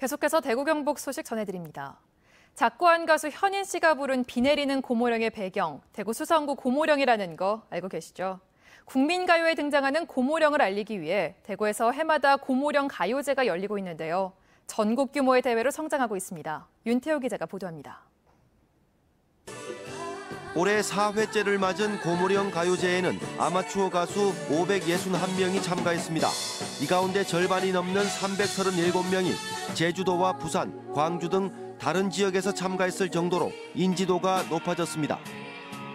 계속해서 대구 경북 소식 전해드립니다. 작고한 가수 현인 씨가 부른 비 내리는 고모령의 배경, 대구 수성구 고모령이라는 거 알고 계시죠? 국민가요에 등장하는 고모령을 알리기 위해 대구에서 해마다 고모령 가요제가 열리고 있는데요. 전국 규모의 대회로 성장하고 있습니다. 윤태호 기자가 보도합니다. 올해 4회째를 맞은 고모령 가요제에는 아마추어 가수 561명이 참가했습니다. 이 가운데 절반이 넘는 337명이 제주도와 부산, 광주 등 다른 지역에서 참가했을 정도로 인지도가 높아졌습니다.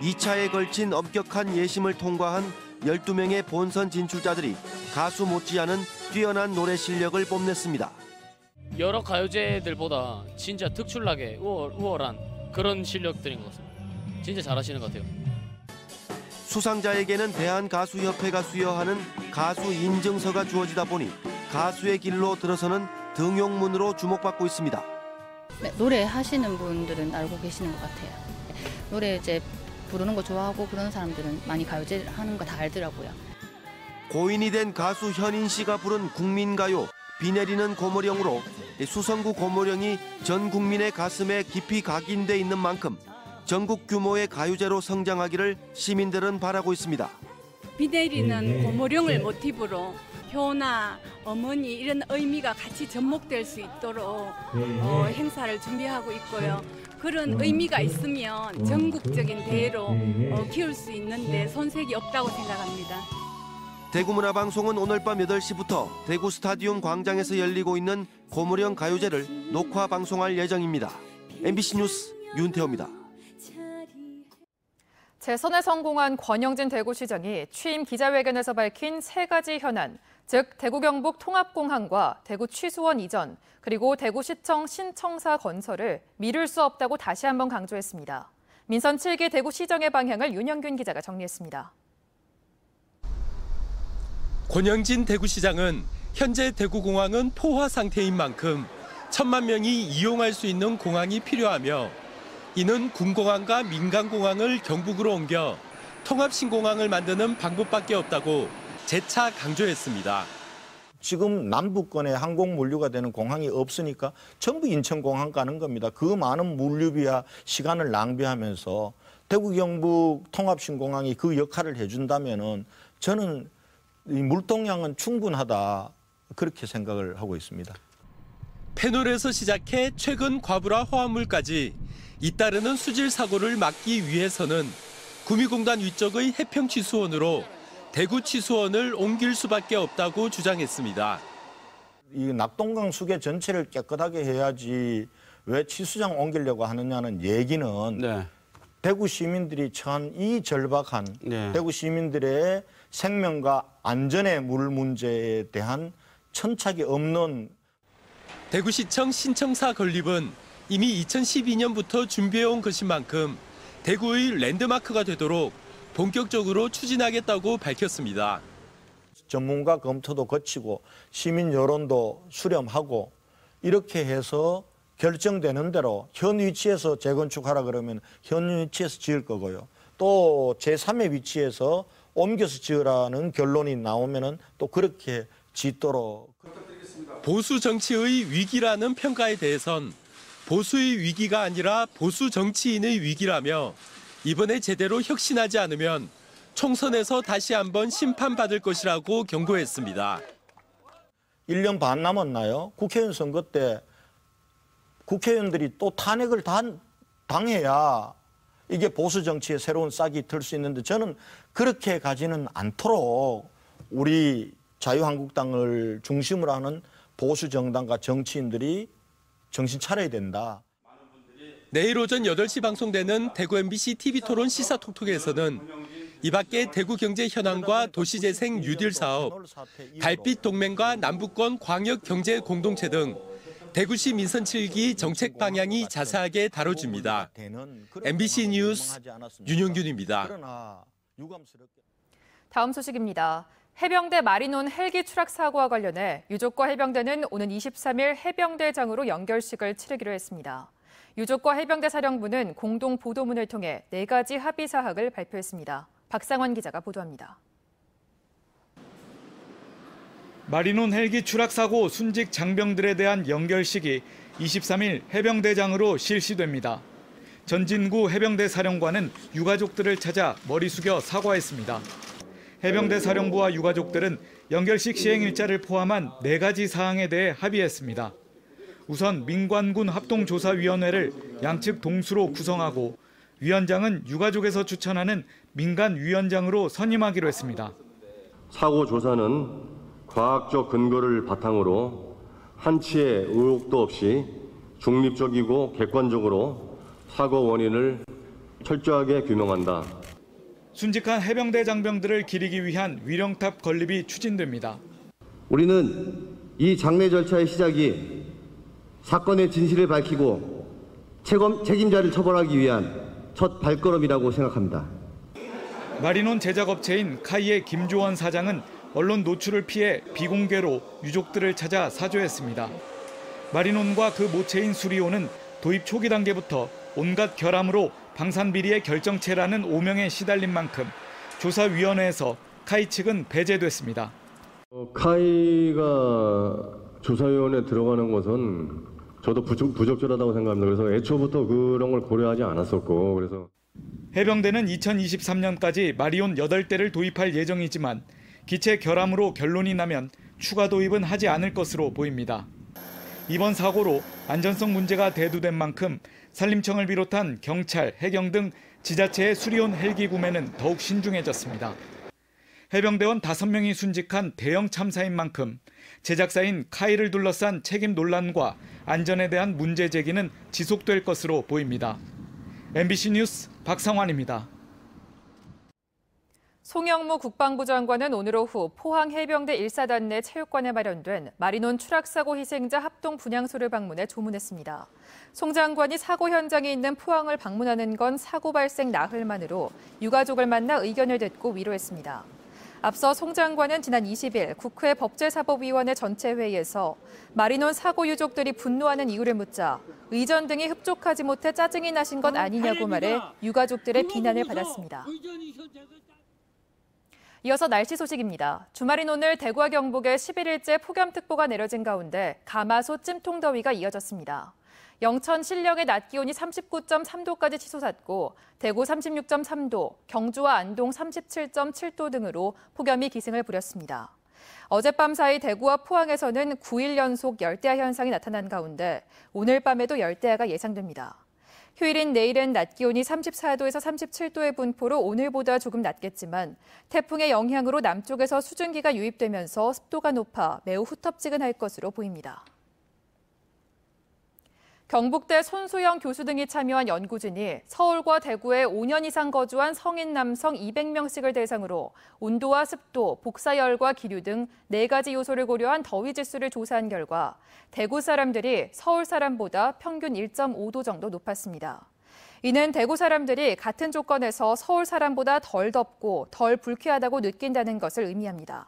2차에 걸친 엄격한 예심을 통과한 12명의 본선 진출자들이 가수 못지않은 뛰어난 노래 실력을 뽐냈습니다. 여러 가요제들보다 진짜 특출나게 우월한 그런 실력들인 것 같습니다. 진짜 잘하시는 것 같아요. 수상자에게는 대한가수협회가 수여하는 가수 인증서가 주어지다 보니 가수의 길로 들어서는 등용문으로 주목받고 있습니다. 노래 하시는 분들은 알고 계시는 것 같아요. 노래 이제 부르는 거 좋아하고 그런 사람들은 많이 가요제 하는 거 다 알더라고요. 고인이 된 가수 현인 씨가 부른 국민가요 비 내리는 고모령으로 수성구 고모령이 전 국민의 가슴에 깊이 각인돼 있는 만큼 전국 규모의 가요제로 성장하기를 시민들은 바라고 있습니다. 비 내리는 고모령을 모티브로 효나 어머니 이런 의미가 같이 접목될 수 있도록 행사를 준비하고 있고요. 그런 의미가 있으면 전국적인 대회로 키울 수 있는데 손색이 없다고 생각합니다. 대구문화방송은 오늘 밤 8시부터 대구 스타디움 광장에서 열리고 있는 고모령 가요제를 녹화 방송할 예정입니다. MBC 뉴스 윤태호입니다. 재선에 성공한 권영진 대구시장이 취임 기자회견에서 밝힌 3가지 현안, 즉 대구 경북 통합공항과 대구 취수원 이전, 그리고 대구시청 신청사 건설을 미룰 수 없다고 다시 한번 강조했습니다. 민선 7기 대구시정의 방향을 윤영균 기자가 정리했습니다. 권영진 대구시장은 현재 대구공항은 포화 상태인 만큼 1,000만 명이 이용할 수 있는 공항이 필요하며 이는 군공항과 민간공항을 경북으로 옮겨 통합신공항을 만드는 방법밖에 없다고 재차 강조했습니다. 지금 남부권에 항공 물류가 되는 공항이 없으니까 전부 인천공항 가는 겁니다. 그 많은 물류비와 시간을 낭비하면서 대구 경북 통합신공항이 그 역할을 해준다면은 저는 이 물동량은 충분하다 그렇게 생각을 하고 있습니다. 페놀에서 시작해 최근 과부라 화합물까지 잇따르는 수질 사고를 막기 위해서는 구미공단 위쪽의 해평취수원으로 대구 취수원을 옮길 수밖에 없다고 주장했습니다. 이 낙동강 수계 전체를 깨끗하게 해야지 왜 취수장 옮기려고 하느냐는 얘기는 대구 시민들이 처한 이 절박한 대구 시민들의 생명과 안전의 물 문제에 대한 천착이 없는 대구시청 신청사 건립은 이미 2012년부터 준비해온 것인 만큼 대구의 랜드마크가 되도록 본격적으로 추진하겠다고 밝혔습니다. 전문가 검토도 거치고 시민 여론도 수렴하고 이렇게 해서 결정되는 대로 현 위치에서 재건축하라 그러면 현 위치에서 지을 거고요. 또 제3의 위치에서 옮겨서 지으라는 결론이 나오면은 또 그렇게 짓도록. 보수 정치의 위기라는 평가에 대해선 보수의 위기가 아니라 보수 정치인의 위기라며 이번에 제대로 혁신하지 않으면 총선에서 다시 한번 심판받을 것이라고 경고했습니다. 1년 반 남았나요? 국회의원 선거 때 국회의원들이 또 탄핵을 당해야 이게 보수 정치의 새로운 싹이 틀 수 있는데 저는 그렇게 가지는 않도록 우리 자유한국당을 중심으로 하는 보수 정당과 정치인들이 정신 차려야 된다. 내일 오전 8시 방송되는 대구 MBC TV토론 시사톡톡에서는 이 밖에 대구 경제 현황과 도시재생 뉴딜 사업, 달빛 동맹과 남부권 광역 경제 공동체 등 대구시 민선 7기 정책 방향이 자세하게 다뤄집니다. MBC 뉴스 윤영균입니다. 다음 소식입니다. 해병대 마리논 헬기 추락 사고와 관련해 유족과 해병대는 오는 23일 해병대장으로 연결식을 치르기로 했습니다. 유족과 해병대 사령부는 공동 보도문을 통해 4가지 합의 사항을 발표했습니다. 박상원 기자가 보도합니다. 마리논 헬기 추락 사고 순직 장병들에 대한 연결식이 23일 해병대장으로 실시됩니다. 전진구 해병대 사령관은 유가족들을 찾아 머리 숙여 사과했습니다. 해병대 사령부와 유가족들은 연결식 시행 일자를 포함한 4가지 사항에 대해 합의했습니다. 우선 민관군 합동조사위원회를 양측 동수로 구성하고 위원장은 유가족에서 추천하는 민간위원장으로 선임하기로 했습니다. 사고 조사는 과학적 근거를 바탕으로 한치의 의혹도 없이 중립적이고 객관적으로 사고 원인을 철저하게 규명한다. 순직한 해병대 장병들을 기리기 위한 위령탑 건립이 추진됩니다. 우리는 이 장례 절차의 시작이 사건의 진실을 밝히고 책임자를 처벌하기 위한 첫 발걸음이라고 생각합니다. 마리논 제작업체인 카이의 김조원 사장은 언론 노출을 피해 비공개로 유족들을 찾아 사죄했습니다. 마리논과 그 모체인 수리오는 도입 초기 단계부터 온갖 결함으로 방산비리의 결정체라는 오명에 시달린 만큼 조사위원회에서 카이 측은 배제됐습니다. 카이가 조사위원회에 들어가는 것은 저도 부적절하다고 생각합니다. 그래서 애초부터 그런 걸 고려하지 않았었고 그래서 해병대는 2023년까지 마리온 8대를 도입할 예정이지만 기체 결함으로 결론이 나면 추가 도입은 하지 않을 것으로 보입니다. 이번 사고로 안전성 문제가 대두된 만큼 산림청을 비롯한 경찰, 해경 등 지자체의 수리온 헬기 구매는 더욱 신중해졌습니다. 해병대원 5명이 순직한 대형 참사인 만큼 제작사인 카이를 둘러싼 책임 논란과 안전에 대한 문제 제기는 지속될 것으로 보입니다. MBC 뉴스 박상환입니다. 송영무 국방부 장관은 오늘 오후 포항 해병대 1사단 내 체육관에 마련된 마리논 추락사고 희생자 합동 분향소를 방문해 조문했습니다. 송 장관이 사고 현장에 있는 포항을 방문하는 건 사고 발생 나흘만으로 유가족을 만나 의견을 듣고 위로했습니다. 앞서 송 장관은 지난 20일 국회 법제사법위원회 전체 회의에서 마리논 사고 유족들이 분노하는 이유를 묻자 의전 등이 흡족하지 못해 짜증이 나신 것 아니냐고 말해 유가족들의 비난을 받았습니다. 이어서 날씨 소식입니다. 주말인 오늘 대구와 경북에 11일째 폭염특보가 내려진 가운데 가마솥 찜통더위가 이어졌습니다. 영천 신령의 낮 기온이 39.3도까지 치솟았고 대구 36.3도, 경주와 안동 37.7도 등으로 폭염이 기승을 부렸습니다. 어젯밤 사이 대구와 포항에서는 9일 연속 열대야 현상이 나타난 가운데 오늘 밤에도 열대야가 예상됩니다. 휴일인 내일은 낮 기온이 34도에서 37도의 분포로 오늘보다 조금 낮겠지만 태풍의 영향으로 남쪽에서 수증기가 유입되면서 습도가 높아 매우 후텁지근할 것으로 보입니다. 경북대 손수영 교수 등이 참여한 연구진이 서울과 대구에 5년 이상 거주한 성인 남성 200명씩을 대상으로 온도와 습도, 복사열과 기류 등 4가지 요소를 고려한 더위 지수를 조사한 결과 대구 사람들이 서울 사람보다 평균 1.5도 정도 높았습니다. 이는 대구 사람들이 같은 조건에서 서울 사람보다 덜 덥고 덜 불쾌하다고 느낀다는 것을 의미합니다.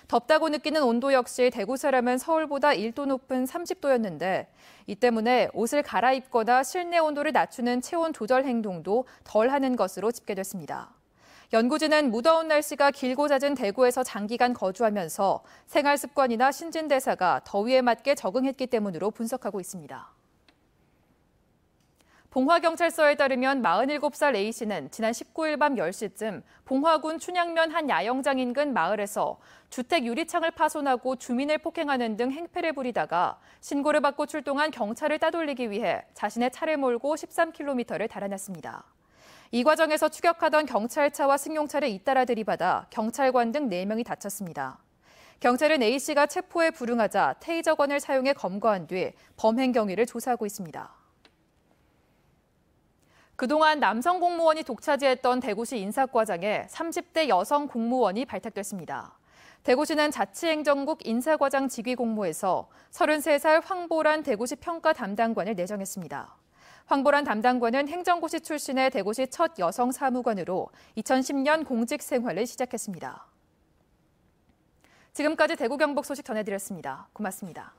덥다고 느끼는 온도 역시 대구 사람은 서울보다 1도 높은 30도였는데 이 때문에 옷을 갈아입거나 실내 온도를 낮추는 체온 조절 행동도 덜 하는 것으로 집계됐습니다. 연구진은 무더운 날씨가 길고 잦은 대구에서 장기간 거주하면서 생활 습관이나 신진대사가 더위에 맞게 적응했기 때문으로 분석하고 있습니다. 봉화경찰서에 따르면 47살 A씨는 지난 19일 밤 10시쯤 봉화군 춘향면 한 야영장 인근 마을에서 주택 유리창을 파손하고 주민을 폭행하는 등 행패를 부리다가 신고를 받고 출동한 경찰을 따돌리기 위해 자신의 차를 몰고 13km를 달아났습니다. 이 과정에서 추격하던 경찰차와 승용차를 잇따라 들이받아 경찰관 등 4명이 다쳤습니다. 경찰은 A씨가 체포에 불응하자 테이저건을 사용해 검거한 뒤 범행 경위를 조사하고 있습니다. 그동안 남성 공무원이 독차지했던 대구시 인사과장에 30대 여성 공무원이 발탁됐습니다. 대구시는 자치행정국 인사과장 직위 공모에서 33살 황보란 대구시 평가 담당관을 내정했습니다. 황보란 담당관은 행정고시 출신의 대구시 첫 여성 사무관으로 2010년 공직 생활을 시작했습니다. 지금까지 대구 경북 소식 전해드렸습니다. 고맙습니다.